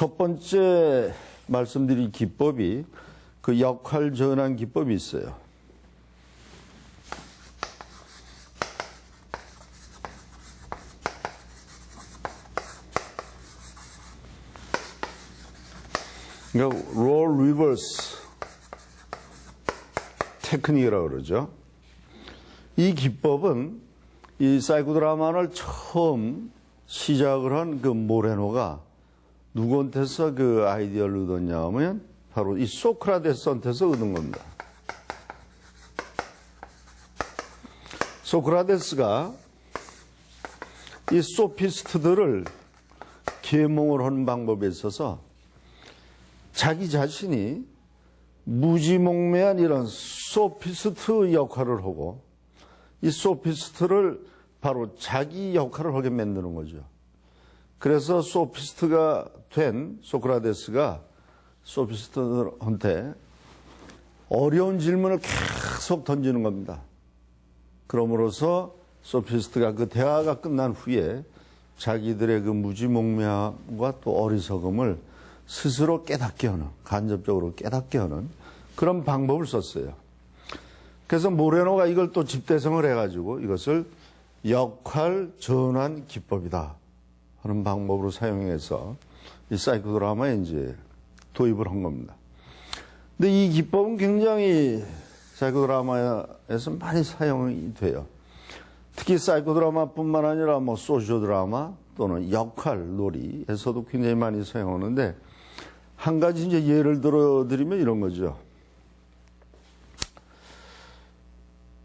첫 번째 말씀드릴 기법이 그 역할 전환 기법이 있어요. 그러니까 롤 리버스 테크닉이라고 그러죠. 이 기법은 이 사이코드라마를 처음 시작을 한 그 모레노가 누구한테서 그 아이디어를 얻었냐 하면 바로 이 소크라테스한테서 얻은 겁니다. 소크라테스가 이 소피스트들을 계몽을 하는 방법에 있어서 자기 자신이 무지몽매한 이런 소피스트 역할을 하고 이 소피스트를 바로 자기 역할을 하게 만드는 거죠. 그래서 소피스트가 된 소크라테스가 소피스트들한테 어려운 질문을 계속 던지는 겁니다. 그럼으로써 소피스트가 그 대화가 끝난 후에 자기들의 그 무지몽매함과 또 어리석음을 스스로 깨닫게 하는, 간접적으로 깨닫게 하는 그런 방법을 썼어요. 그래서 모레노가 이걸 또 집대성을 해가지고 이것을 역할 전환 기법이다 하는 방법으로 사용해서 이 사이코드라마에 이제 도입을 한 겁니다. 근데 이 기법은 굉장히 사이코드라마에서 많이 사용이 돼요. 특히 사이코드라마뿐만 아니라 뭐 소시오드라마 또는 역할 놀이에서도 굉장히 많이 사용하는데 한 가지 이제 예를 들어드리면 이런 거죠.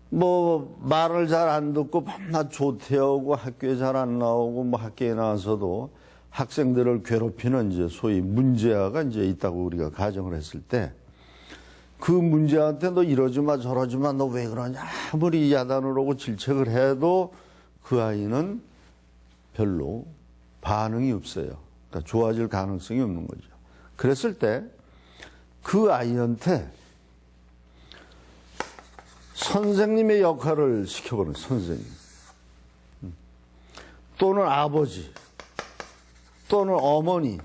뭐 말을 잘 안 듣고 밤낮 조퇴하고 학교에 잘 안 나오고 뭐 학교에 나와서도 학생들을 괴롭히는 이제 소위 문제아가 이제 있다고 우리가 가정을 했을 때 그 문제아한테 너 이러지 마 저러지 마 너 왜 그러냐 아무리 야단을 하고 질책을 해도 그 아이는 별로 반응이 없어요. 그러니까 좋아질 가능성이 없는 거죠. 그랬을 때 그 아이한테 선생님의 역할을 시켜보는 선생님 또는 아버지 또는 어머니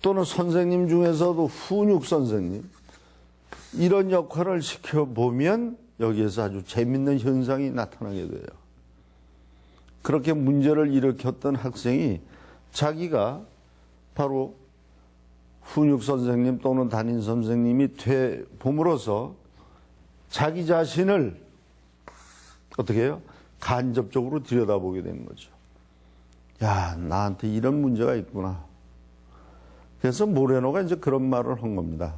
또는 선생님 중에서도 훈육 선생님 이런 역할을 시켜보면 여기에서 아주 재밌는 현상이 나타나게 돼요. 그렇게 문제를 일으켰던 학생이 자기가 바로 훈육 선생님 또는 담임 선생님이 돼 봄으로써 자기 자신을 어떻게 해요? 간접적으로 들여다보게 되는 거죠. 야, 나한테 이런 문제가 있구나. 그래서 모레노가 이제 그런 말을 한 겁니다.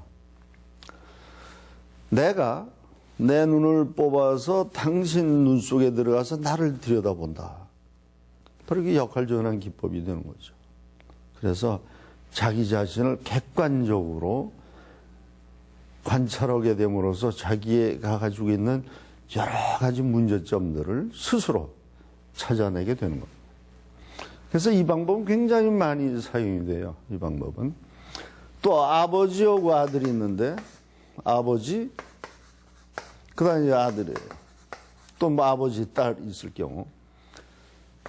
내가 내 눈을 뽑아서 당신 눈 속에 들어가서 나를 들여다본다. 바로 이게 역할 전환 기법이 되는 거죠. 그래서 자기 자신을 객관적으로 관찰하게 됨으로써 자기가 가지고 있는 여러 가지 문제점들을 스스로 찾아내게 되는 겁니다. 그래서 이 방법은 굉장히 많이 사용이 돼요. 이 방법은. 또 아버지하고 아들이 있는데 아버지 그 다음에 아들이에요. 또 뭐 아버지 딸 있을 경우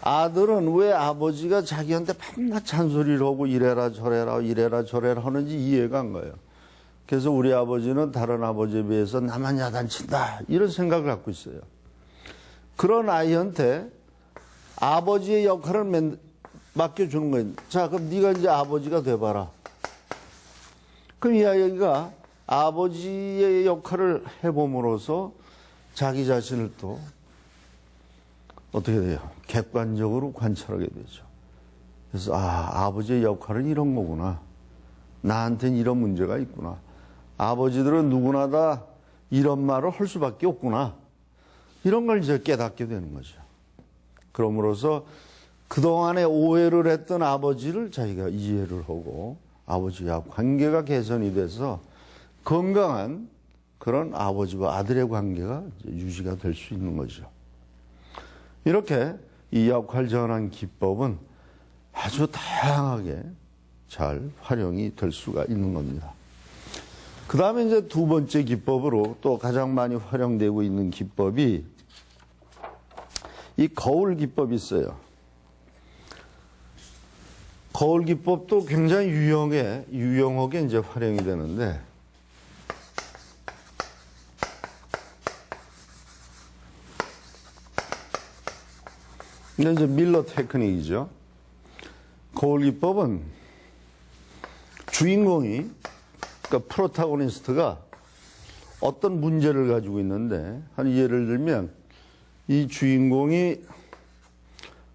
아들은 왜 아버지가 자기한테 밤낮 잔소리를 하고 이래라 저래라 하는지 이해가 안 가요. 그래서 우리 아버지는 다른 아버지에 비해서 나만 야단친다 이런 생각을 갖고 있어요. 그런 아이한테 아버지의 역할을 맡겨주는 거예요. 자, 그럼 네가 이제 아버지가 돼봐라. 그럼 이 아이가 아버지의 역할을 해봄으로써 자기 자신을 또 어떻게 돼요? 객관적으로 관찰하게 되죠. 그래서 아버지의 역할은 이런 거구나. 나한테는 이런 문제가 있구나. 아버지들은 누구나 다 이런 말을 할 수밖에 없구나. 이런 걸 이제 깨닫게 되는 거죠. 그럼으로써 그동안에 오해를 했던 아버지를 자기가 이해를 하고 아버지와 관계가 개선이 돼서 건강한 그런 아버지와 아들의 관계가 이제 유지가 될 수 있는 거죠. 이렇게 이 역할 전환 기법은 아주 다양하게 잘 활용이 될 수가 있는 겁니다. 그 다음에 이제 두 번째 기법으로 또 가장 많이 활용되고 있는 기법이 이 거울 기법이 있어요. 거울 기법도 굉장히 유용하게 이제 활용이 되는데, 근데 이제 밀러 테크닉이죠. 거울 기법은 주인공이, 그러니까 프로타고니스트가 어떤 문제를 가지고 있는데, 한 예를 들면 이 주인공이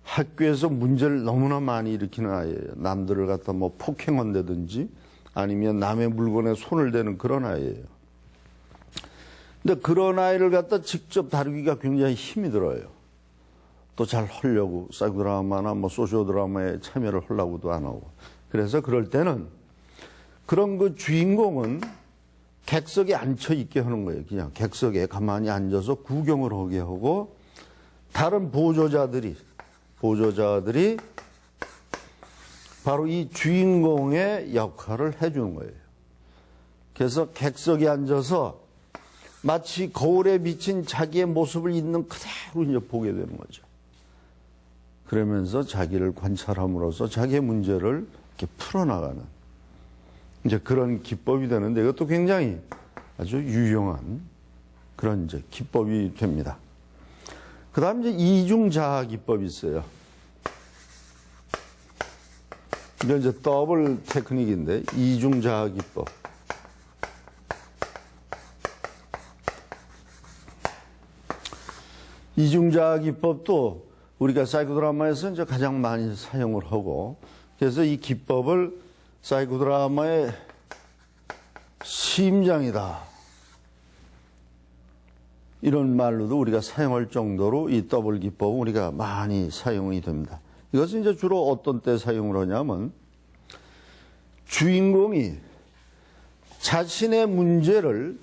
학교에서 문제를 너무나 많이 일으키는 아이예요. 남들을 갖다 뭐 폭행한다든지 아니면 남의 물건에 손을 대는 그런 아이예요. 근데 그런 아이를 갖다 직접 다루기가 굉장히 힘이 들어요. 또 잘 하려고 사이코드라마나 뭐 소시오드라마에 참여를 하려고도 안 하고. 그래서 그럴 때는 그런 그 주인공은 객석에 앉혀 있게 하는 거예요. 그냥 객석에 가만히 앉아서 구경을 하게 하고, 다른 보조자들이 바로 이 주인공의 역할을 해주는 거예요. 그래서 객석에 앉아서 마치 거울에 비친 자기의 모습을 있는 그대로 이제 보게 되는 거죠. 그러면서 자기를 관찰함으로써 자기의 문제를 이렇게 풀어나가는 이제 그런 기법이 되는데, 이것도 굉장히 아주 유용한 그런 이제 기법이 됩니다. 그 다음 이제 이중자아 기법이 있어요. 이건 이제 더블 테크닉인데, 이중자아 기법. 이중자아 기법도 우리가 사이코드라마에서 이제 가장 많이 사용을 하고, 그래서 이 기법을 사이코드라마의 심장이다, 이런 말로도 우리가 사용할 정도로 이 더블 기법은 우리가 많이 사용이 됩니다. 이것은 이제 주로 어떤 때 사용을 하냐면, 주인공이 자신의 문제를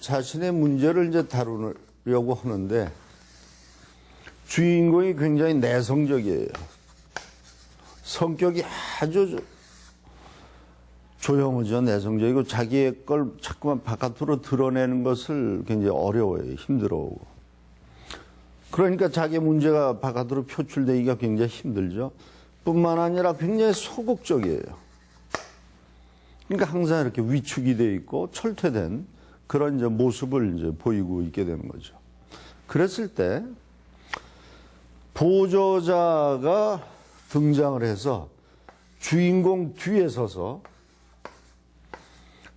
이제 다루려고 하는데, 주인공이 굉장히 내성적이에요. 성격이 아주 조용하죠. 내성적이고 자기의 걸 자꾸만 바깥으로 드러내는 것을 굉장히 어려워해요. 힘들어하고. 그러니까 자기 문제가 바깥으로 표출되기가 굉장히 힘들죠. 뿐만 아니라 굉장히 소극적이에요. 그러니까 항상 이렇게 위축이 되어 있고 철퇴된 그런 이제 모습을 이제 보이고 있게 되는 거죠. 그랬을 때 보조자가 등장을 해서 주인공 뒤에 서서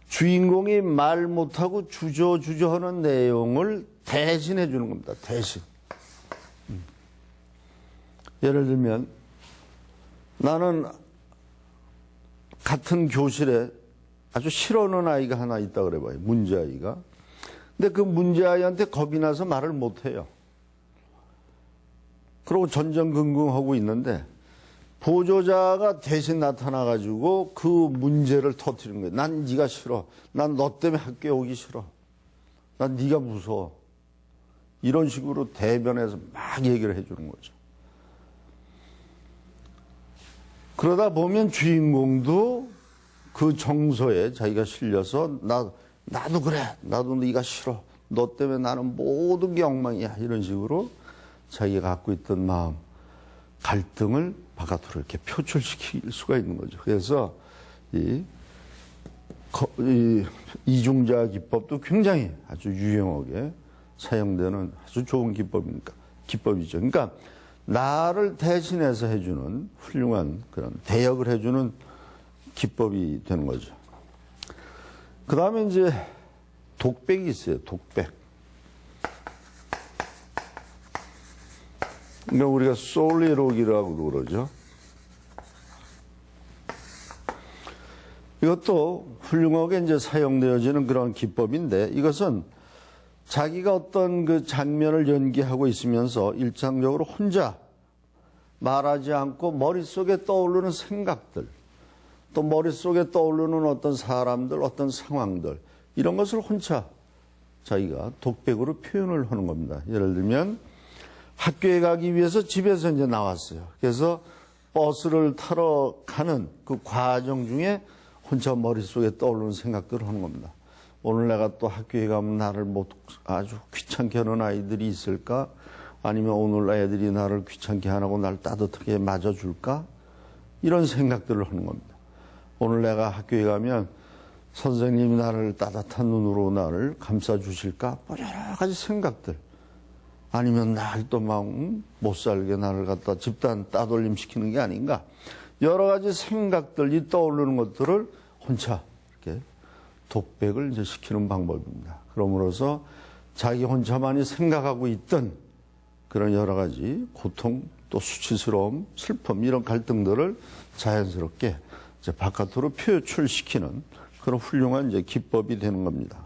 주인공이 말 못하고 주저주저 하는 내용을 대신해 주는 겁니다. 대신. 예를 들면 나는 같은 교실에 아주 싫어하는 아이가 하나 있다 그래봐요. 문제아이가. 근데 그 문제아이한테 겁이 나서 말을 못해요. 그러고 전전긍긍하고 있는데 보조자가 대신 나타나가지고 그 문제를 터뜨리는 거예요. 난 네가 싫어. 난 너 때문에 학교에 오기 싫어. 난 네가 무서워. 이런 식으로 대변해서 막 얘기를 해주는 거죠. 그러다 보면 주인공도 그 정서에 자기가 실려서 나도 그래. 나도 네가 싫어. 너 때문에 나는 모든 게 엉망이야. 이런 식으로 자기가 갖고 있던 마음, 갈등을 바깥으로 이렇게 표출시킬 수가 있는 거죠. 그래서 이 이중자아 기법도 굉장히 아주 유용하게 사용되는 아주 좋은 기법이죠. 그러니까 나를 대신해서 해주는 훌륭한 그런 대역을 해주는 기법이 되는 거죠. 그 다음에 이제 독백이 있어요. 독백. 그러니까 우리가 솔리록이라고도 그러죠. 이것도 훌륭하게 이제 사용되어지는 그런 기법인데, 이것은 자기가 어떤 그 장면을 연기하고 있으면서 일상적으로 혼자 말하지 않고 머릿속에 떠오르는 생각들, 또 머릿속에 떠오르는 어떤 사람들, 어떤 상황들, 이런 것을 혼자 자기가 독백으로 표현을 하는 겁니다. 예를 들면 학교에 가기 위해서 집에서 이제 나왔어요. 그래서 버스를 타러 가는 그 과정 중에 혼자 머릿속에 떠오르는 생각들을 하는 겁니다. 오늘 내가 또 학교에 가면 나를 아주 귀찮게 하는 아이들이 있을까? 아니면 오늘 애들이 나를 귀찮게 안 하고 날 따뜻하게 맞아줄까? 이런 생각들을 하는 겁니다. 오늘 내가 학교에 가면 선생님이 나를 따뜻한 눈으로 나를 감싸주실까? 뭐 여러 가지 생각들. 아니면 날 또 막 못 살게 나를 갖다 집단 따돌림 시키는 게 아닌가? 여러 가지 생각들이 떠오르는 것들을 혼자 이렇게 독백을 이제 시키는 방법입니다. 그러므로서 자기 혼자만이 생각하고 있던 그런 여러 가지 고통, 또 수치스러움, 슬픔 이런 갈등들을 자연스럽게 이제 바깥으로 표출시키는 그런 훌륭한 이제 기법이 되는 겁니다.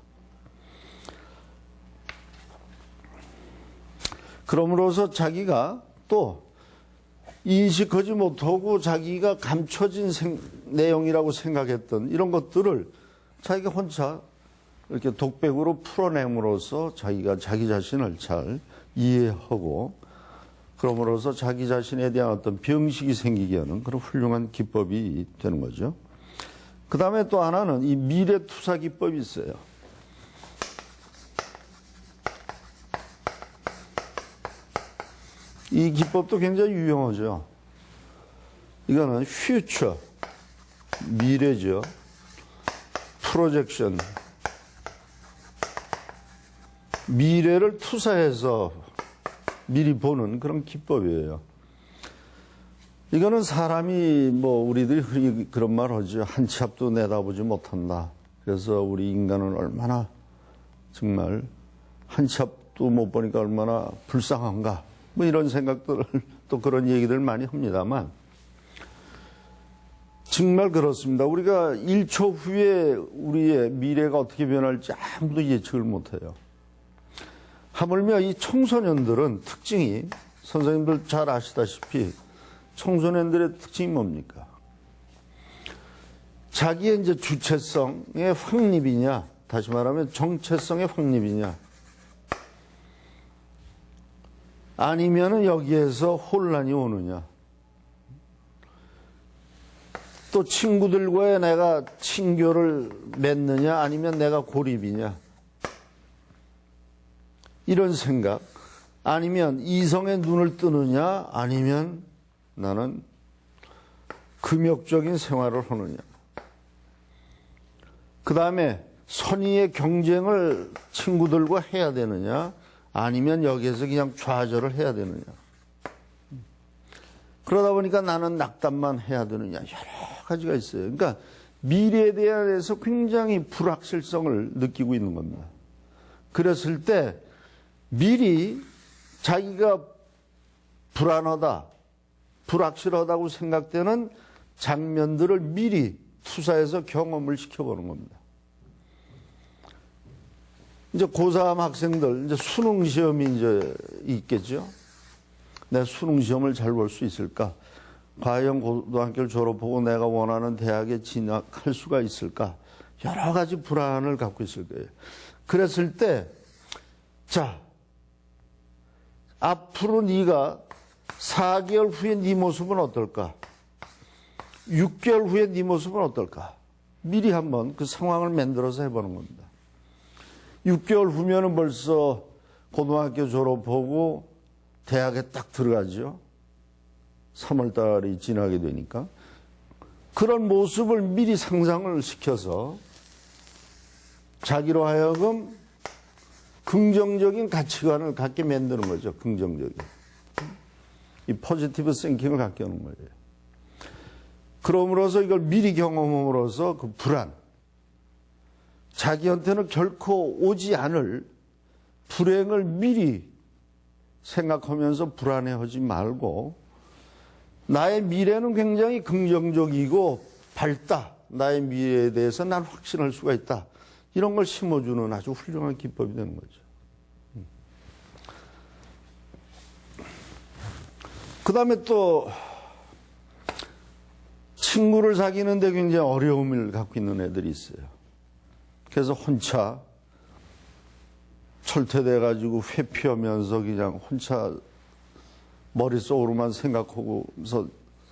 그러므로서 자기가 또 인식하지 못하고 자기가 감춰진 내용이라고 생각했던 이런 것들을 자기가 혼자 이렇게 독백으로 풀어냄으로써 자기가 자기 자신을 잘 이해하고 그러므로서 자기 자신에 대한 어떤 병식이 생기게 하는 그런 훌륭한 기법이 되는 거죠. 그 다음에 또 하나는 이 미래투사 기법이 있어요. 이 기법도 굉장히 유용하죠. 이거는 future, 미래죠. 프로젝션, 미래를 투사해서 미리 보는 그런 기법이에요. 이거는 사람이 뭐 우리들이 흔히 그런 말 하죠. 한 치 앞도 내다보지 못한다. 그래서 우리 인간은 얼마나 정말 한 치 앞도 못 보니까 얼마나 불쌍한가. 뭐 이런 생각들을 또 그런 얘기들 많이 합니다만 정말 그렇습니다. 우리가 1초 후에 우리의 미래가 어떻게 변할지 아무도 예측을 못해요. 하물며 이 청소년들은 특징이 선생님들 잘 아시다시피 청소년들의 특징이 뭡니까? 자기의 이제 주체성의 확립이냐, 다시 말하면 정체성의 확립이냐, 아니면은 여기에서 혼란이 오느냐, 또 친구들과의 내가 친교를 맺느냐, 아니면 내가 고립이냐, 이런 생각, 아니면 이성의 눈을 뜨느냐, 아니면 나는 금욕적인 생활을 하느냐. 그 다음에 선의의 경쟁을 친구들과 해야 되느냐, 아니면 여기에서 그냥 좌절을 해야 되느냐. 그러다 보니까 나는 낙담만 해야 되느냐. 여러 가지가 있어요. 그러니까 미래에 대해서 굉장히 불확실성을 느끼고 있는 겁니다. 그랬을 때 미리 자기가 불안하다, 불확실하다고 생각되는 장면들을 미리 투사해서 경험을 시켜보는 겁니다. 이제 고3 학생들, 이제 수능 시험이 이제 있겠죠? 내가 수능 시험을 잘 볼 수 있을까? 과연 고등학교를 졸업하고 내가 원하는 대학에 진학할 수가 있을까? 여러 가지 불안을 갖고 있을 거예요. 그랬을 때, 자, 앞으로 네가 4개월 후에 네 모습은 어떨까? 6개월 후에 네 모습은 어떨까? 미리 한번 그 상황을 만들어서 해보는 겁니다. 6개월 후면은 벌써 고등학교 졸업하고 대학에 딱 들어가죠. 3월 달이 지나게 되니까. 그런 모습을 미리 상상을 시켜서 자기로 하여금 긍정적인 가치관을 갖게 만드는 거죠. 긍정적인. 이 포지티브 싱킹을 갖게 하는 거예요. 그럼으로써 이걸 미리 경험함으로써 그 불안, 자기한테는 결코 오지 않을 불행을 미리 생각하면서 불안해하지 말고 나의 미래는 굉장히 긍정적이고 밝다. 나의 미래에 대해서 난 확신할 수가 있다. 이런 걸 심어주는 아주 훌륭한 기법이 되는 거죠. 그 다음에 또 친구를 사귀는데 굉장히 어려움을 갖고 있는 애들이 있어요. 그래서 혼자 철퇴돼가지고 회피하면서 그냥 혼자 머릿속으로만 생각하고서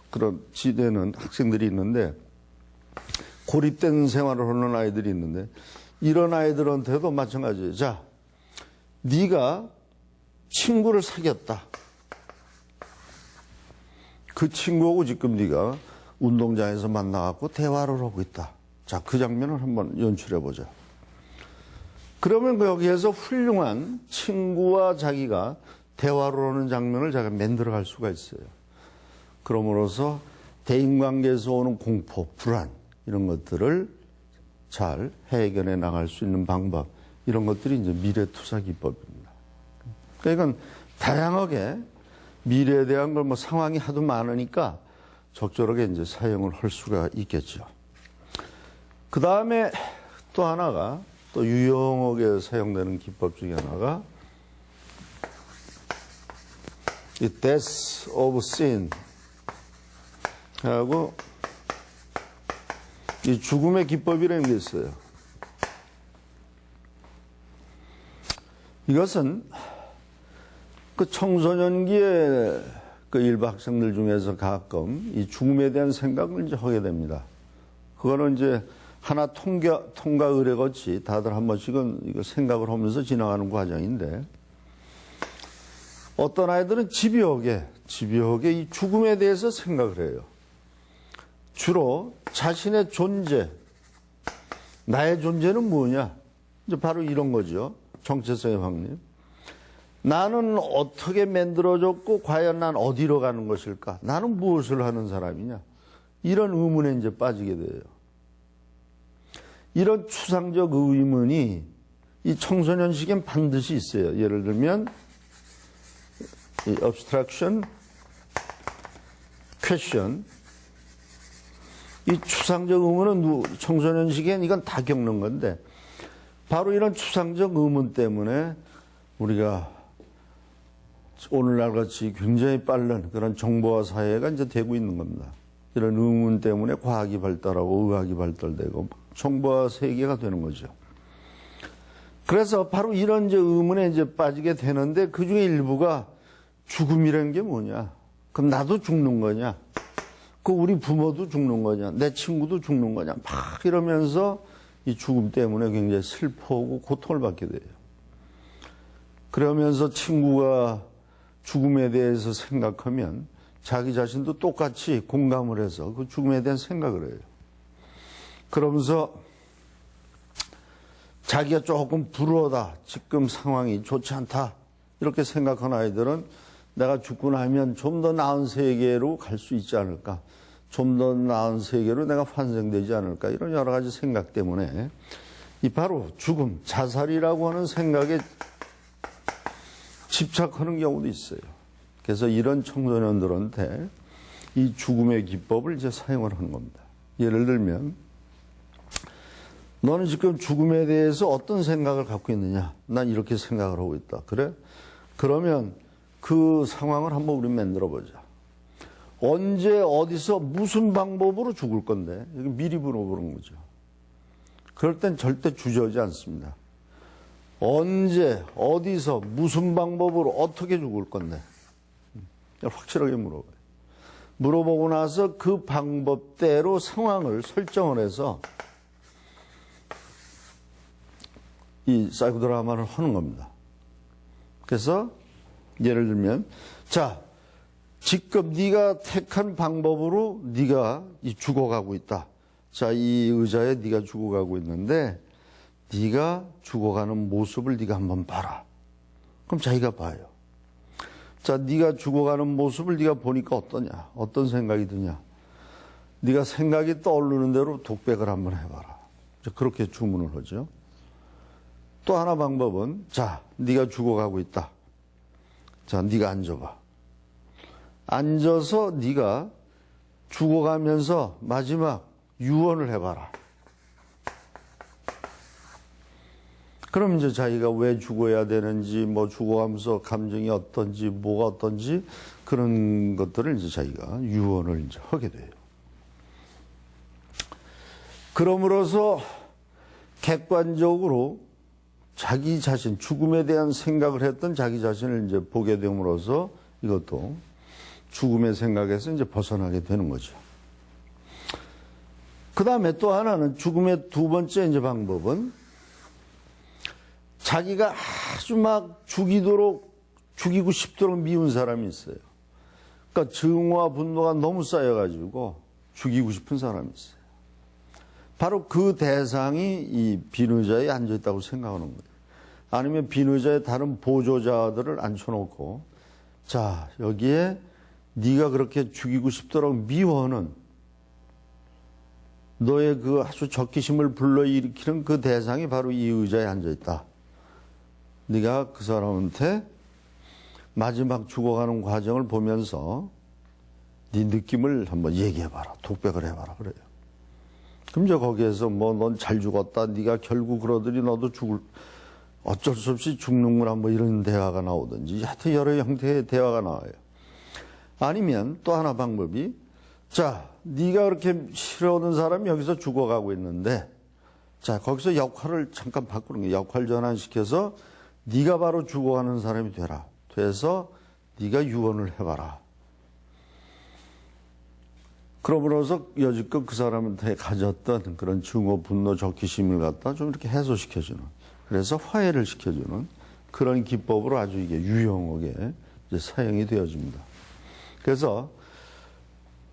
그런 지내는 학생들이 있는데 고립된 생활을 하는 아이들이 있는데 이런 아이들한테도 마찬가지예요. 자, 네가 친구를 사귀었다. 그 친구하고 지금 네가 운동장에서 만나갖고 대화를 하고 있다. 자, 그 장면을 한번 연출해 보자. 그러면 여기에서 훌륭한 친구와 자기가 대화를 하는 장면을 제가 만들어갈 수가 있어요. 그러므로서 대인관계에서 오는 공포, 불안 이런 것들을 잘 해결해 나갈 수 있는 방법, 이런 것들이 이제 미래투사 기법입니다. 그러니까 이건 다양하게 미래에 대한 걸 상황이 하도 많으니까 적절하게 이제 사용을 할 수가 있겠죠. 그 다음에 또 하나가 또 유용하게 사용되는 기법 중에 하나가 이 death of sin 하고 이 죽음의 기법이라는 게 있어요. 이것은 그 청소년기에 그 일부 학생들 중에서 가끔 이 죽음에 대한 생각을 이제 하게 됩니다. 그거는 이제 하나 통과 의례같이 다들 한 번씩은 이거 생각을 하면서 지나가는 과정인데, 어떤 아이들은 집요하게 이 죽음에 대해서 생각을 해요. 주로 자신의 존재, 나의 존재는 뭐냐? 이제 바로 이런 거죠. 정체성의 확립. 나는 어떻게 만들어졌고 과연 난 어디로 가는 것일까? 나는 무엇을 하는 사람이냐? 이런 의문에 이제 빠지게 돼요. 이런 추상적 의문이 이 청소년 시기엔 반드시 있어요. 예를 들면 이 abstraction, question, 이 추상적 의문은 청소년 시기엔 이건 다 겪는 건데, 바로 이런 추상적 의문 때문에 우리가 오늘날 같이 굉장히 빠른 그런 정보화 사회가 이제 되고 있는 겁니다. 이런 의문 때문에 과학이 발달하고 의학이 발달되고 정보화 세계가 되는 거죠. 그래서 바로 이런 이제 의문에 이제 빠지게 되는데, 그 중에 일부가 죽음이라는 게 뭐냐? 그럼 나도 죽는 거냐? 그 우리 부모도 죽는 거냐? 내 친구도 죽는 거냐? 막 이러면서 이 죽음 때문에 굉장히 슬퍼하고 고통을 받게 돼요. 그러면서 친구가 죽음에 대해서 생각하면 자기 자신도 똑같이 공감을 해서 그 죽음에 대한 생각을 해요. 그러면서 자기가 조금 불우하다, 지금 상황이 좋지 않다 이렇게 생각한 아이들은 내가 죽고 나면 좀 더 나은 세계로 갈 수 있지 않을까, 좀 더 나은 세계로 내가 환생되지 않을까, 이런 여러 가지 생각 때문에 이 바로 죽음, 자살이라고 하는 생각에 집착하는 경우도 있어요. 그래서 이런 청소년들한테 이 죽음의 기법을 이제 사용을 하는 겁니다. 예를 들면, 너는 지금 죽음에 대해서 어떤 생각을 갖고 있느냐? 난 이렇게 생각을 하고 있다. 그래? 그러면 그 상황을 한번 우리 만들어 보자. 언제, 어디서, 무슨 방법으로 죽을 건데? 이거 미리 물어보는 거죠. 그럴 땐 절대 주저하지 않습니다. 언제, 어디서, 무슨 방법으로, 어떻게 죽을 건데? 확실하게 물어봐요. 물어보고 나서 그 방법대로 상황을 설정을 해서 이 사이코 드라마를 하는 겁니다. 그래서 예를 들면, 자, 지금 네가 택한 방법으로 네가 죽어가고 있다. 자, 이 의자에 네가 죽어가고 있는데 네가 죽어가는 모습을 네가 한번 봐라. 그럼 자기가 봐요. 자, 네가 죽어가는 모습을 네가 보니까 어떠냐? 어떤 생각이 드냐? 네가 생각이 떠오르는 대로 독백을 한번 해봐라. 그렇게 주문을 하죠. 또 하나 방법은, 자, 네가 죽어가고 있다. 자, 네가 앉아봐. 앉아서 네가 죽어가면서 마지막 유언을 해봐라. 그럼 이제 자기가 왜 죽어야 되는지, 뭐 죽어가면서 감정이 어떤지, 뭐가 어떤지, 그런 것들을 이제 자기가 유언을 이제 하게 돼요. 그러므로서 객관적으로 자기 자신, 죽음에 대한 생각을 했던 자기 자신을 이제 보게 됨으로써 이것도 죽음의 생각에서 이제 벗어나게 되는 거죠. 그 다음에 또 하나는, 죽음의 두 번째 이제 방법은, 자기가 아주 막 죽이고 싶도록 미운 사람이 있어요. 그러니까 증오와 분노가 너무 쌓여가지고 죽이고 싶은 사람이 있어요. 바로 그 대상이 이 비의자에 앉아있다고 생각하는 거예요. 아니면 비의자의 다른 보조자들을 앉혀놓고 자, 여기에 네가 그렇게 죽이고 싶도록 미워하는 너의 그 아주 적개심을 불러일으키는 그 대상이 바로 이 의자에 앉아있다. 네가 그 사람한테 마지막 죽어가는 과정을 보면서 네 느낌을 한번 얘기해봐라. 독백을 해봐라. 그래요. 그럼 저 거기에서 뭐 넌 잘 죽었다. 네가 결국 그러더니 너도 어쩔 수 없이 죽는구나. 뭐 이런 대화가 나오든지 하여튼 여러 형태의 대화가 나와요. 아니면 또 하나 방법이 자, 네가 그렇게 싫어하는 사람이 여기서 죽어가고 있는데 자, 거기서 역할을 잠깐 바꾸는 거예요. 역할 전환시켜서 네가 바로 죽어가는 사람이 되라. 돼서 네가 유언을 해봐라. 그러므로서 여지껏 그 사람한테 가졌던 그런 증오, 분노, 적개심을 갖다 좀 이렇게 해소시켜주는, 그래서 화해를 시켜주는 그런 기법으로 아주 이게 유용하게 이제 사용이 되어집니다. 그래서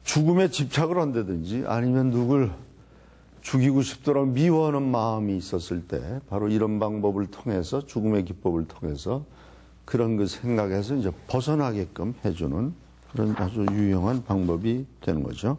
죽음에 집착을 한다든지 아니면 누굴 죽이고 싶도록 미워하는 마음이 있었을 때 바로 이런 방법을 통해서 죽음의 기법을 통해서 그런 그 생각에서 이제 벗어나게끔 해주는 그런 아주 유용한 방법이 되는 거죠.